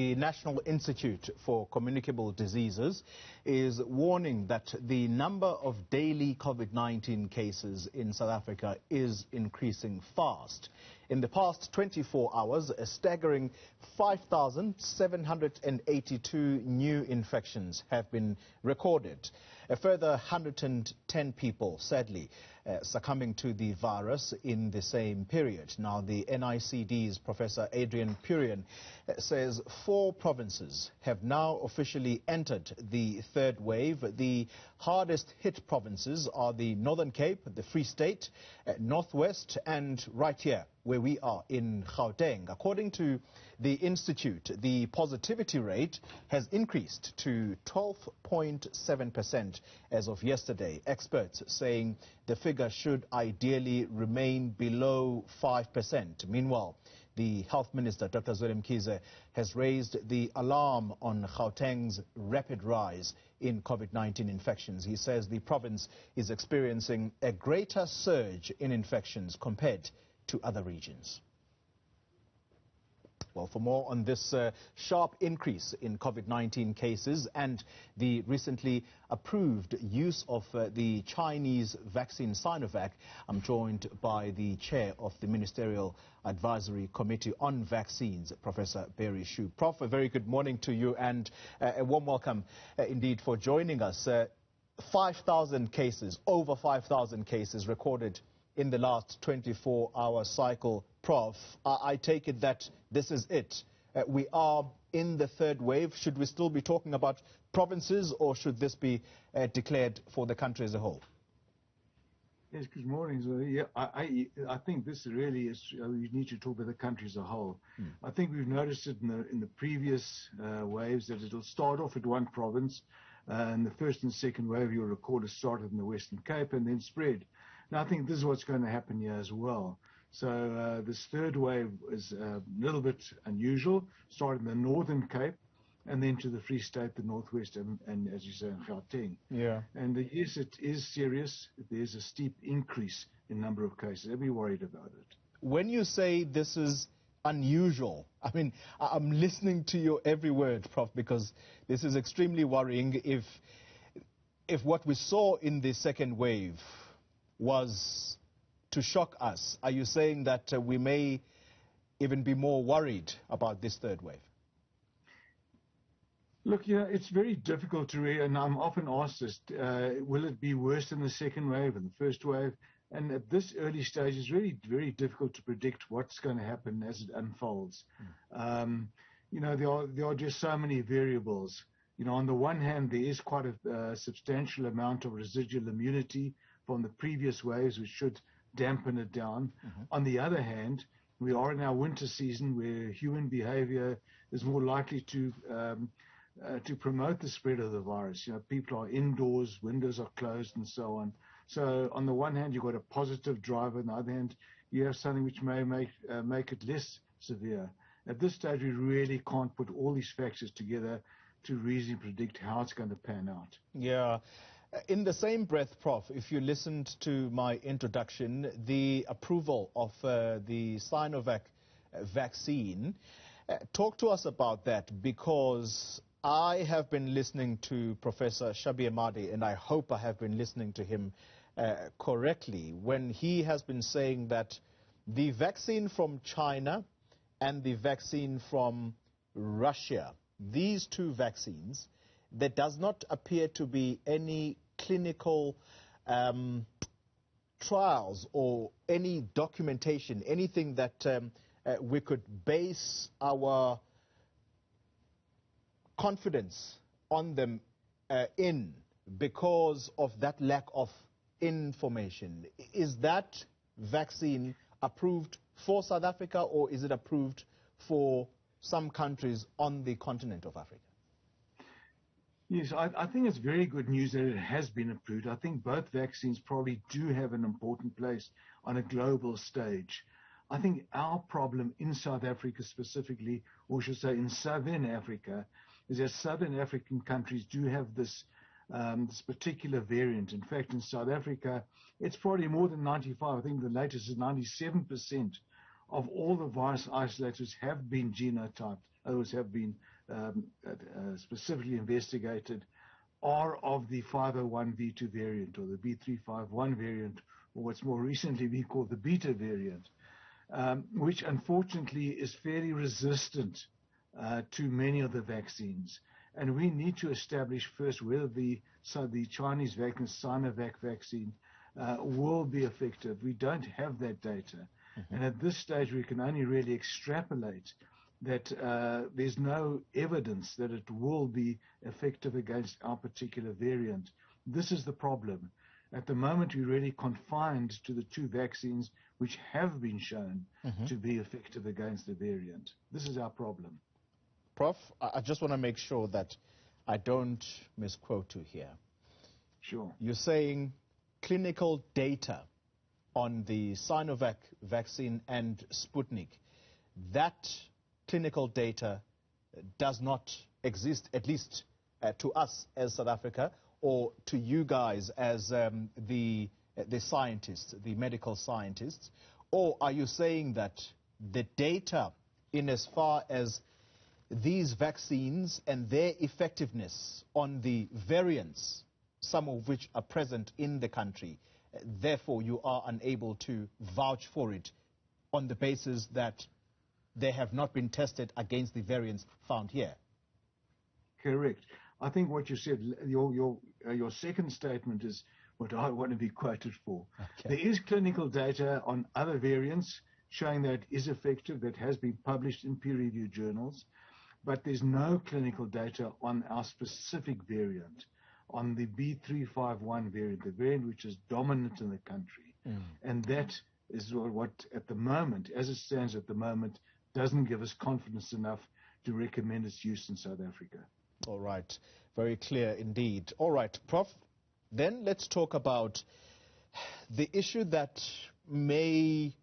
The National Institute for Communicable Diseases is warning that the number of daily COVID-19 cases in South Africa is increasing fast. In the past 24 hours, a staggering 5,782 new infections have been recorded. A further 110 people, sadly, succumbing to the virus in the same period. Now, the NICD's Professor Adrian Purian says 4 provinces have now officially entered the third wave. The hardest hit provinces are the Northern Cape, the Free State, Northwest, and right here where we are in Gauteng. According to the Institute, the positivity rate has increased to 12.7% as of yesterday. Experts saying the figure should ideally remain below 5%. Meanwhile, the Health Minister, Dr. Zweli Mkhize, has raised the alarm on Gauteng's rapid rise in COVID-19 infections. He says the province is experiencing a greater surge in infections compared to other regions. Well, for more on this sharp increase in COVID-19 cases and the recently approved use of the Chinese vaccine Sinovac, I'm joined by the chair of the Ministerial Advisory Committee on Vaccines, Professor Barry Schoub. Prof, a very good morning to you and a warm welcome indeed for joining us. 5,000 cases, over 5,000 cases recorded in the last 24-hour cycle. Prof, I take it that this is it. We are in the third wave. Should we still be talking about provinces, or should this be declared for the country as a whole? Yes, good morning. So, yeah, I think this really is, we need to talk about the country as a whole. I think we've noticed it in the previous waves that it'll start off at one province, and the first and second wave, you'll recall, it started in the Western Cape and then spread. Now, I think this is what's going to happen here as well. So this third wave is a little bit unusual, started in the Northern Cape and then to the Free State, the Northwest, and as you say, in Gauteng. Yeah. And yes, it is serious. There's a steep increase in number of cases. Don't be worried about it. When you say this is unusual, I mean, I'm listening to your every word, Prof, because this is extremely worrying. If what we saw in the second wave was to shock us, are you saying that we may even be more worried about this third wave? Look, yeah, it's very difficult to read, and I'm often asked this, will it be worse than the second wave and the first wave? And at this early stage, it's really very difficult to predict what's going to happen as it unfolds. You know, there are just so many variables. You know, on the one hand, there is quite a substantial amount of residual immunity from the previous waves, which should dampen it down. On the other hand, we are in our winter season where human behavior is more likely to promote the spread of the virus. You know, people are indoors, windows are closed, and so on. So on the one hand, you've got a positive driver. On the other hand, you have something which may make it less severe. At this stage, we really can't put all these factors together to reasonably predict how it's going to pan out. Yeah. In the same breath, Prof, if you listened to my introduction, the approval of the Sinovac vaccine, talk to us about that, because I have been listening to Professor Shabir Mahdi, and I hope I have been listening to him correctly, when he has been saying that the vaccine from China and the vaccine from Russia, these two vaccines, there does not appear to be any clinical trials or any documentation, anything that we could base our confidence on them in, because of that lack of information. Is that vaccine approved for South Africa, or is it approved for some countries on the continent of Africa? Yes, I think it's very good news that it has been approved. I think both vaccines probably do have an important place on a global stage. I think our problem in South Africa specifically, or I should say in Southern Africa, is that Southern African countries do have this particular variant. In fact, in South Africa, it's probably more than 95. I think the latest is 97% of all the virus isolators have been genotyped others have been specifically investigated, are of the 501v2 variant or the B351 variant, or what's more recently we call the beta variant, which unfortunately is fairly resistant to many of the vaccines. And we need to establish first whether the Chinese vaccine, Sinovac vaccine, will be effective. We don't have that data. And at this stage, we can only really extrapolate that there's no evidence that it will be effective against our particular variant. This is the problem. At the moment, we're really confined to the two vaccines which have been shown to be effective against the variant. This is our problem. Prof, I just want to make sure that I don't misquote you here. Sure. You're saying clinical data on the Sinovac vaccine and Sputnik, that clinical data does not exist, at least to us as South Africa, or to you guys as the scientists, the medical scientists? Or are you saying that the data in as far as these vaccines and their effectiveness on the variants, some of which are present in the country, therefore you are unable to vouch for it on the basis that they have not been tested against the variants found here? Correct. I think what you said, your second statement is what I want to be quoted for. Okay. There is clinical data on other variants showing that it is effective, that has been published in peer-reviewed journals, but there's no clinical data on our specific variant, on the B351 variant, the variant which is dominant in the country. And that is what, at the moment, as it stands at the moment, doesn't give us confidence enough to recommend its use in South Africa. All right. Very clear indeed. All right, Prof, then let's talk about the issue that may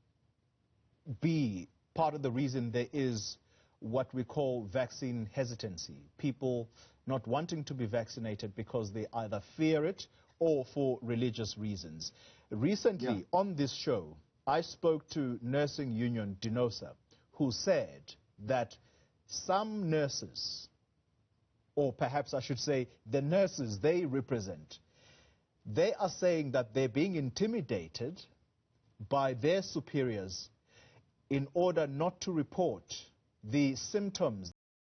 be part of the reason there is what we call vaccine hesitancy. People not wanting to be vaccinated because they either fear it or for religious reasons. Recently, on this show, I spoke to nursing union DINOSA, who said that some nurses, or perhaps I should say the nurses they represent, they are saying that they're being intimidated by their superiors in order not to report the symptoms